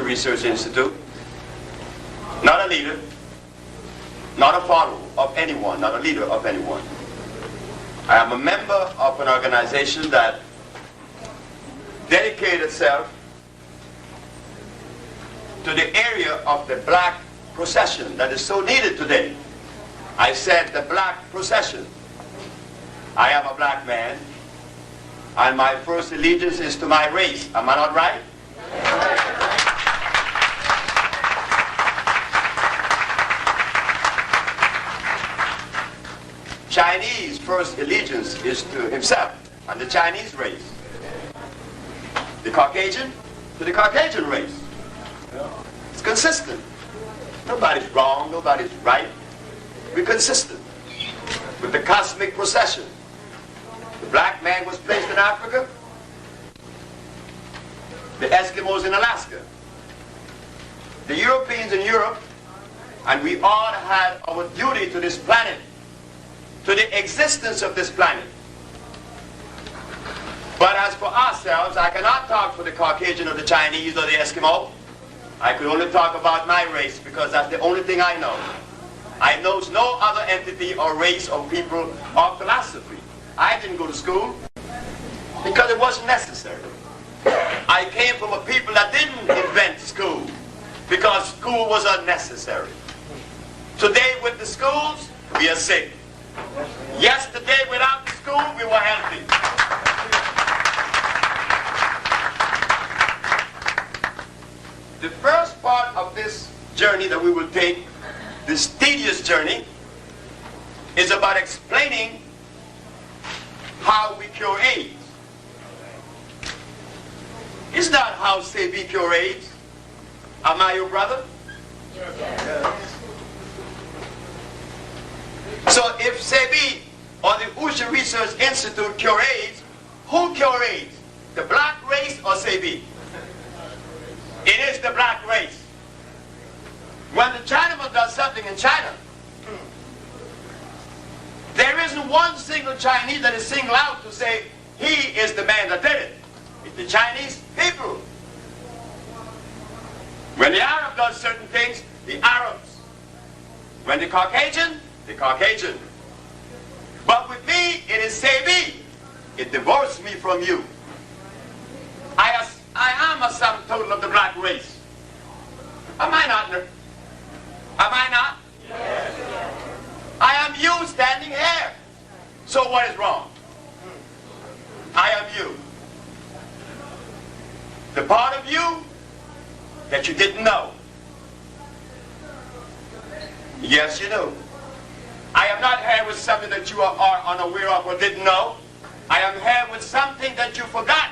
Usual Research Institute. Not a leader, not a follower of anyone, not a leader of anyone. I am a member of an organization that dedicated itself to the area of the black procession that is so needed today. I said the black procession. I am a black man, and my first allegiance is to my race. Am I not right? Chinese first allegiance is to himself and the Chinese race. The Caucasian to the Caucasian race. It's consistent. Nobody's wrong, nobody's right. We're consistent with the cosmic procession. The black man was placed in Africa, the Eskimos in Alaska, the Europeans in Europe, and we all had our duty to this planet, to the existence of this planet. But as for ourselves, I cannot talk for the Caucasian or the Chinese or the Eskimo. I could only talk about my race because that's the only thing I know. I know no other entity or race or people or philosophy. I didn't go to school because it wasn't necessary. I came from a people that didn't invent school because school was unnecessary. Today with the schools, we are sick. Yesterday without the school, we were healthy. The first part of this journey that we will take, this tedious journey, is about explaining how we cure AIDS. Is that how Sebi cure AIDS? Am I your brother? Yes. So if Sebi or the Usual Research Institute cure AIDS, who cure AIDS? The black race or Sebi? It is the black race. When the Chinaman does something in China, there isn't one single Chinese that is singled out to say, he is the man that did it. It's the Chinese people. When the Arab does certain things, the Arabs. When the Caucasian, the Caucasian. But with me, it is Sebi. It divorced me from you. I am a sum total of the black race. Am I not? Am I not? Yes. I am you standing here. So what is wrong? I am you. The part of you that you didn't know. Yes, you do. I am not here with something that you are unaware of or didn't know. I am here with something that you forgot.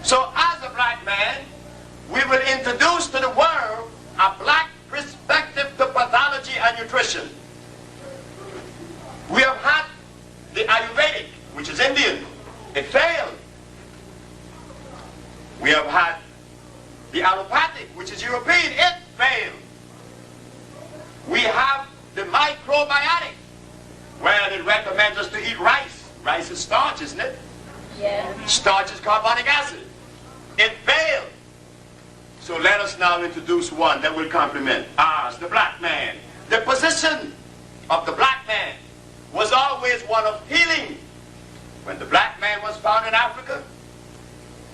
So as a black man, we will introduce to the world a black perspective to pathology and nutrition. We have had the Ayurvedic, which is Indian. It failed. We have had the allopathic, which is European. It failed. We have the microbiotic, where it recommends us to eat rice. Rice is starch, isn't it? Yeah. Starch is carbonic acid. It failed. So let us now introduce one that will complement ours, the black man. The position of the black man was always one of healing. When the black man was found in Africa,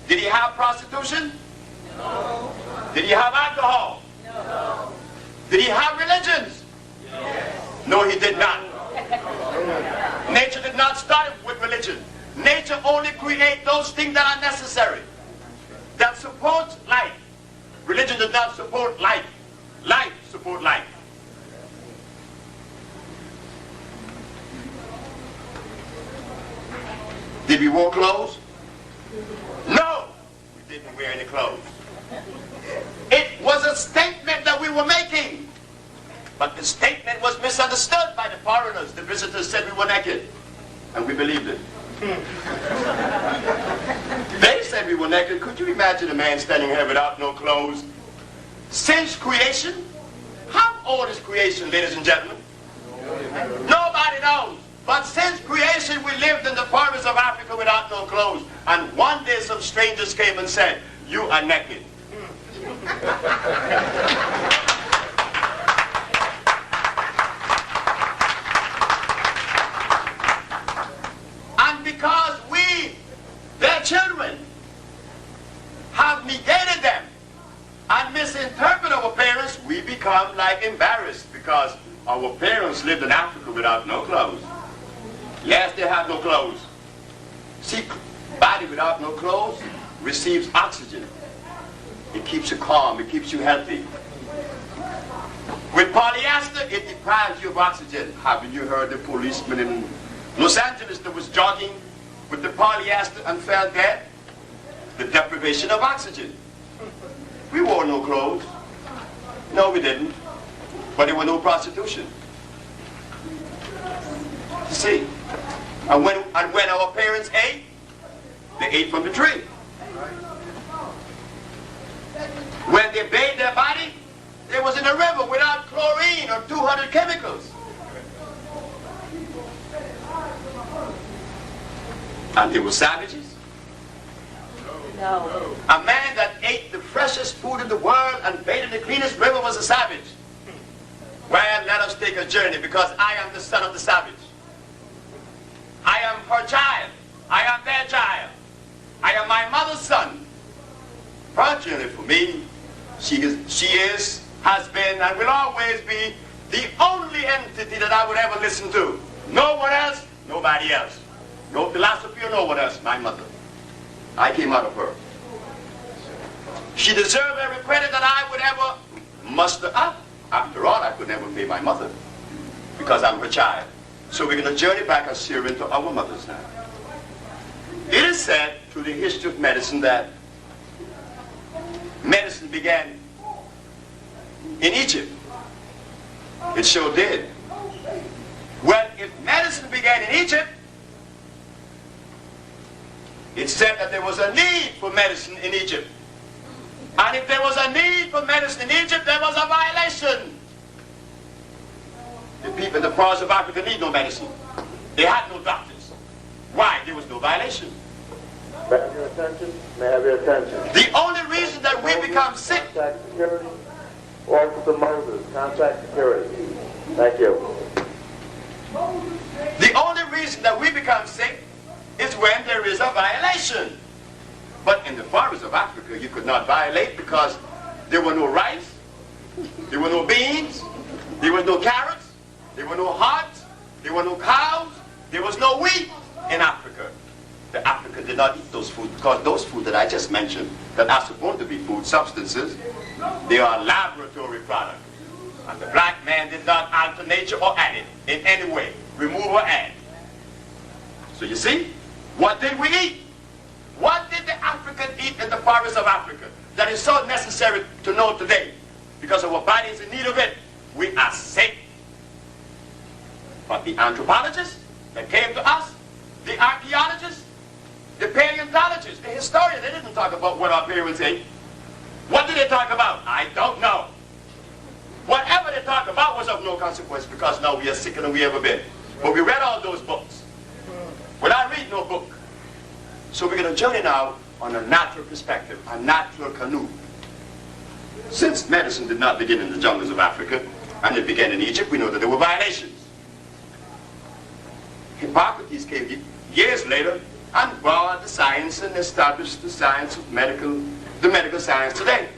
did he have prostitution? No. Did he have alcohol? No. Did he have religions? Yes. No, he did not. Nature did not start with religion. Nature only creates those things that are necessary, that supports life. Religion does not support life. Life supports life. Did we wear clothes? No, we didn't wear any clothes. It was a statement that we were making. But the statement was misunderstood by the foreigners. The visitors said we were naked. And we believed it. They said we were naked. Could you imagine a man standing here without no clothes? Since creation? How old is creation, ladies and gentlemen? Nobody knows. But since creation, we lived in the forests of Africa without no clothes. And one day some strangers came and said, you are naked. And because we, their children, have negated them and misinterpret our parents, we become like embarrassed because our parents lived in Africa without no clothes. Yes, they had no clothes. See, body without no clothes receives oxygen. It keeps you calm, it keeps you healthy. With polyester, it deprives you of oxygen. Haven't you heard the policeman in Los Angeles that was jogging with the polyester and fell dead? The deprivation of oxygen. We wore no clothes. No, we didn't. But there was no prostitution. You see? And when our parents ate, they ate from the tree. When they bathed their body, they was in a river without chlorine or 200 chemicals. And they were savages. No. A man that ate the freshest food in the world and bathed in the cleanest river was a savage. Well, let us take a journey, because I am the son of the savage. I am her child. I am their child. I am my mother's son. Fortunately for me, she is, has been, and will always be the only entity that I would ever listen to. No one else, nobody else. No philosophy or no one else, my mother. I came out of her. She deserved every credit that I would ever muster up. After all, I could never pay my mother because I'm her child. So we're going to journey back and steer into our mothers now. It is said through the history of medicine that medicine began in Egypt. It sure did. Well, if medicine began in Egypt, it said that there was a need for medicine in Egypt. And if there was a need for medicine in Egypt, there was a violation. The people in the parts of Africa need no medicine. They had no doctors. Why? There was no violation. May I have your attention? May I have your attention? The only reason that we become sick... Contact security. Officer Moses, contact security. Thank you. The only reason that we become sick is when there is a violation. But in the forests of Africa, you could not violate because there were no rice, there were no beans, there was no carrots, there were no hogs, there were no cows, there was no wheat in Africa. The Africa did not eat those foods because those foods that I just mentioned that are supposed to be food substances, they are laboratory products. And the black man did not alter nature or add it in any way, remove or add. So you see, what did we eat? What did the African eat in the forests of Africa that is so necessary to know today? Because our body is in need of it. We are sick. But the anthropologists that came to us, the archaeologists, the paleontologists, the historians, they didn't talk about what our parents ate. What did they talk about? I don't know. Whatever they talked about was of no consequence because now we are sicker than we ever been. But we read all those books. Well, I read no book. So we're going to journey now on a natural perspective, a natural canoe. Since medicine did not begin in the jungles of Africa, and it began in Egypt, we know that there were violations. Hippocrates came years later and brought the science and established the science of the medical science today.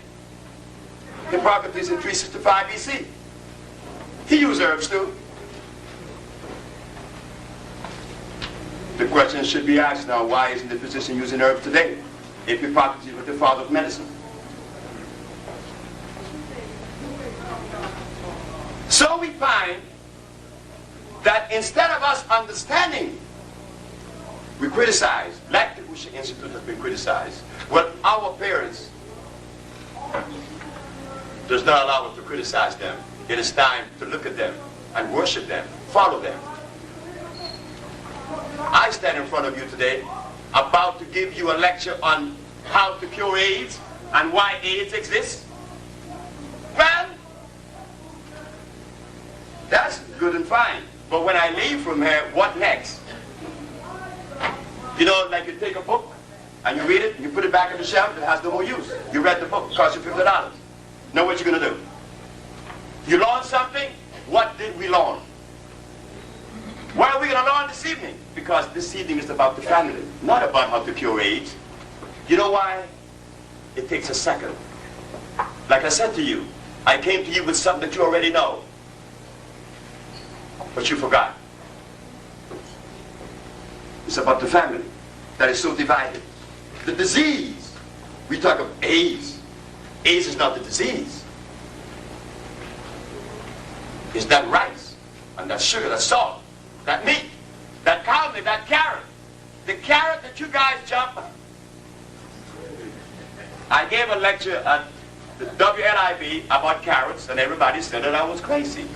Hippocrates in 365 BC. He used herbs too. The question should be asked now, why isn't the physician using herbs today? If Hippocrates was the father of medicine. So we find that instead of us understanding, we criticize, like the Usha Institute has been criticized. Well, our parents does not allow us to criticize them. It is time to look at them and worship them, follow them. I stand in front of you today about to give you a lecture on how to cure AIDS and why AIDS exists. Well, that's good and fine. But when I leave from here, what next? You know, like you take a book and you read it, and you put it back on the shelf, it has no more use. You read the book, it cost you $50. Now what you going to do? You learn something? What did we learn? What are we going to learn this evening? Because this evening is about the family, not about how to cure AIDS. You know why? It takes a second. Like I said to you, I came to you with something that you already know, but you forgot. It's about the family that is so divided. The disease, we talk of AIDS. AIDS is not the disease. It's that rice, and that sugar, that salt, that meat, that cow meat, that carrot. The carrot that you guys jump on. I gave a lecture at the WNIB about carrots, and everybody said that I was crazy.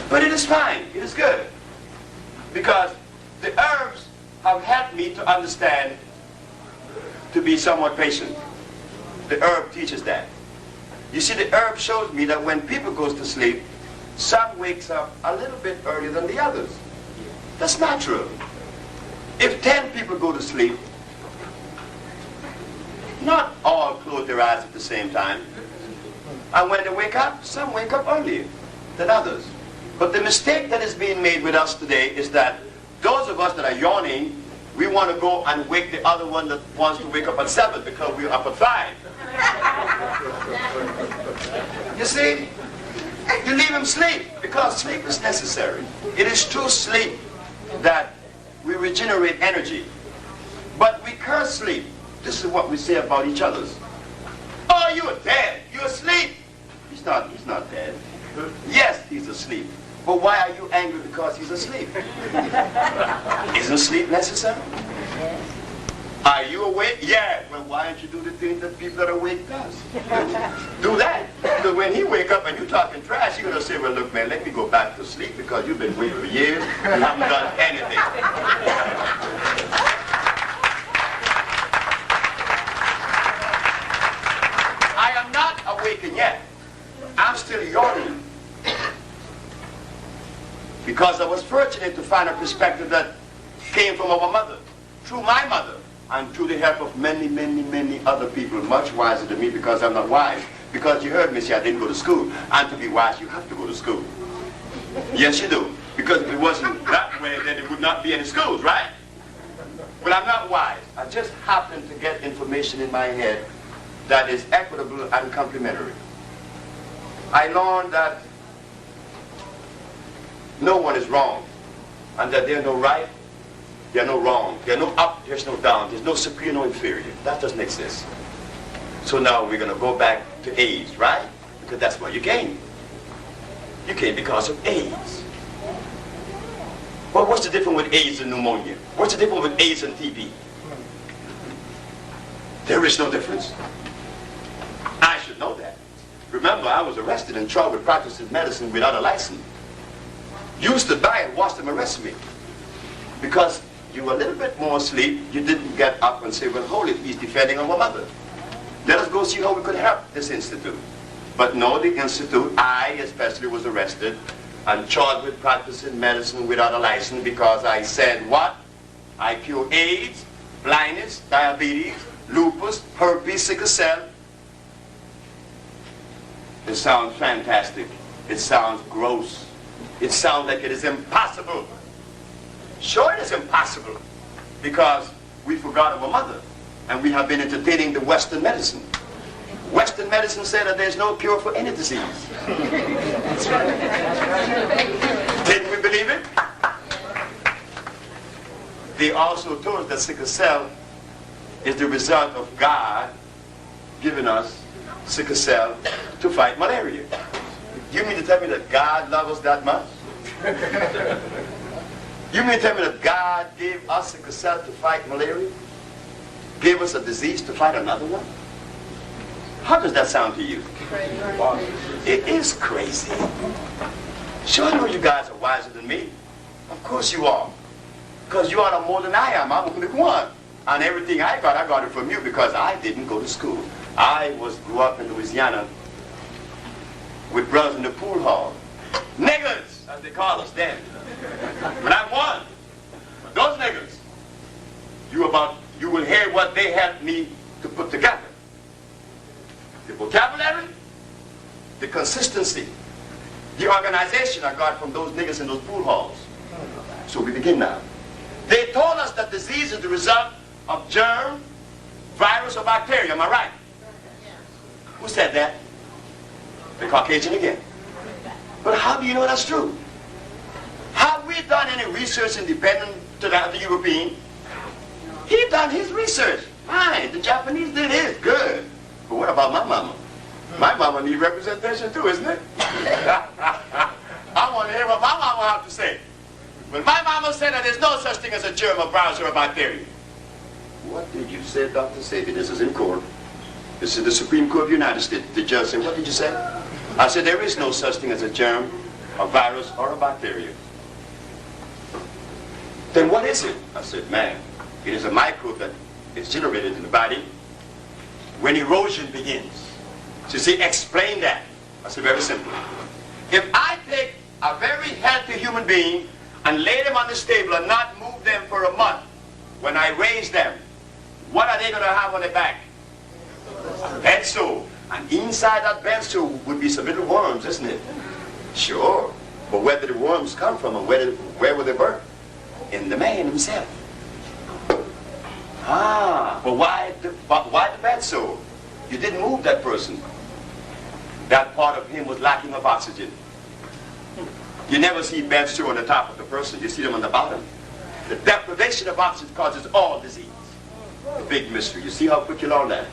But it is fine. It is good. Because the herbs have helped me to understand, to be somewhat patient. The herb teaches that. You see, the herb shows me that when people goes to sleep, some wakes up a little bit earlier than the others. That's natural. If 10 people go to sleep, not all close their eyes at the same time. And when they wake up, some wake up earlier than others. But the mistake that is being made with us today is that those of us that are yawning, we want to go and wake the other one that wants to wake up at 7 because we're up at 5. You see? You leave him sleep because sleep is necessary. It is through sleep that we regenerate energy. But we curse sleep. This is what we say about each other. Oh, you are dead. You're asleep. He's not dead. Yes, he's asleep. But why are you angry because he's asleep? Isn't sleep necessary? Are you awake? Yeah. Well, why don't you do the things that people that are awake does? Do that. Because when he wake up and you talking trash, you're going to say, well, look, man, let me go back to sleep because you've been awake for years and haven't done anything. I am not awakened yet. I'm still yawning. Because I was fortunate to find a perspective that came from our mother, through my mother, and through the help of many, many, many other people, much wiser than me because I'm not wise. Because you heard me say I didn't go to school. And to be wise, you have to go to school. Yes, you do. Because if it wasn't that way, then there would not be any schools, right? But I'm not wise. I just happen to get information in my head that is equitable and complementary. I learned that no one is wrong, and that there's no right, there's no wrong, there's no up, there's no down, there's no superior, no inferior. That doesn't exist. So now we're going to go back to AIDS, right? Because that's why you came. You came because of AIDS. Well, what's the difference with AIDS and pneumonia? What's the difference with AIDS and TB? There is no difference. I should know that. Remember, I was arrested and charged with practicing medicine without a license. You stood by and watched them arrest me. Because you were a little bit more asleep, you didn't get up and say, well, holy, he's defending our mother. Let us go see how we could help this institute. But no, the institute, I especially was arrested and charged with practicing medicine without a license because I said what? I cure AIDS, blindness, diabetes, lupus, herpes, sickle cell. It sounds fantastic. It sounds gross. It sounds like it is impossible. Sure, it is impossible because we forgot our mother and we have been entertaining the Western medicine. Western medicine said that there's no cure for any disease. Didn't we believe it? They also told us that sickle cell is the result of God giving us sickle cell to fight malaria. You mean to tell me that God loves us that much? You mean to tell me that God gave us sickle cell to fight malaria? Gave us a disease to fight another one? How does that sound to you? It is crazy. Sure, I know you guys are wiser than me. Of course you are. Because you are more than I am. I'm only one. And everything I got it from you because I didn't go to school. I grew up in Louisiana with brothers in the pool hall. Niggers, as they call us then. But I'm one. But those niggers, you what they helped me to put together. The vocabulary, the consistency, the organization I got from those niggas in those pool halls. So we begin now. They told us that disease is the result of germ, virus, or bacteria. Am I right? Who said that? The Caucasian again. But how do you know that's true? Have we done any research independent to that of the European? He done his research. Fine. The Japanese did his. Good. But what about my mama? My mama needs representation too, isn't it? I want to hear what my mama have to say. When my mama said that there's no such thing as a germ, a virus, or a bacteria. What did you say, Dr. Sebi? This is in court. This is the Supreme Court of the United States. The judge said, what did you say? I said, there is no such thing as a germ, a virus, or a bacteria. Then what is it? I said, man, it is a microbe that is generated in the body when erosion begins. So you see, explain that. I said, very simple. If I take a very healthy human being and lay them on this table and not move them for a month, when I raise them, what are they going to have on their back? A bed sore. And inside that bed sore would be some little worms, isn't it? Sure. But where did the worms come from and where were they birthed? In the man himself. Ah, but why the bed sore? You didn't move that person. That part of him was lacking of oxygen. You never see bed sore on the top of the person. You see them on the bottom. The deprivation of oxygen causes all disease. The big mystery. You see how quick you learn that?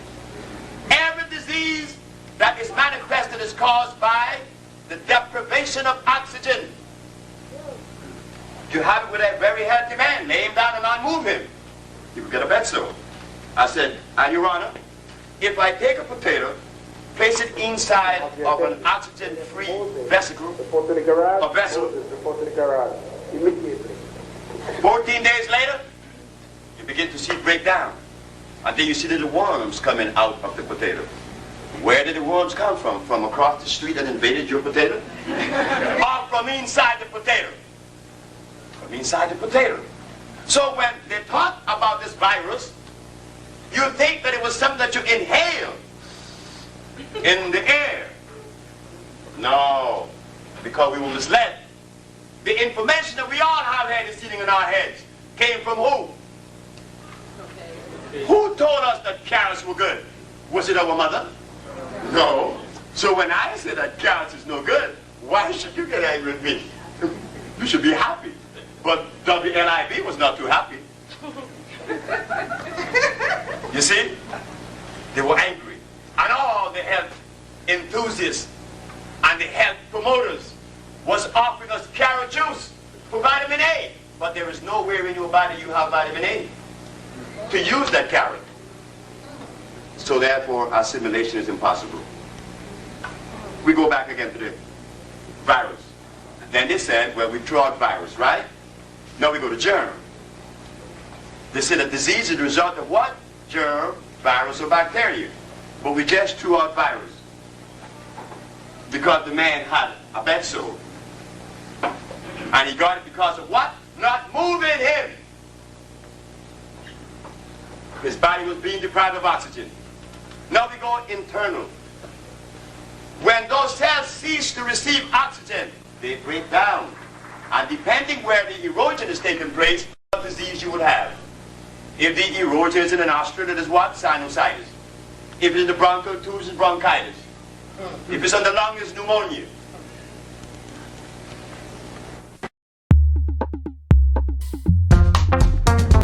Every disease that is manifested is caused by the deprivation of oxygen. You have it with a very healthy man. Lay him down and unmove him. You will get a bed sore. I said, Your Honor, if I take a potato, place it inside of an oxygen-free vesicle, a vessel, 14 days later, you begin to see it break down. And then you see little worms coming out of the potato. Where did the worms come from? From across the street that invaded your potato? Or from inside the potato? From inside the potato. So when they talk about this virus, you think that it was something that you inhale in the air. No, because we were misled. The information that we all have had sitting in our heads came from who? Who told us that carrots were good? Was it our mother? No. So when I say that carrots is no good, why should you get angry with me? You should be happy. But WLIB was not too happy. You see? They were angry. And all the health enthusiasts and the health promoters was offering us carrot juice for vitamin A. But there is nowhere in your body you have vitamin A to use that carrot. So therefore, assimilation is impossible. We go back again to the virus. Then they said, well, we threw out virus, right? Now we go to germ. They said that disease is the result of what? Germ, virus, or bacteria. But we just threw out virus because the man had a bed sore. And he got it because of what? Not moving him. His body was being deprived of oxygen. Now we go internal. When those cells cease to receive oxygen, they break down. And depending where the erosion is taking place, what disease you will have. If the erosion is in the nostril, it is what? Sinusitis. If it's in the bronchial tubes, it's bronchitis. If it's on the lung, it's pneumonia.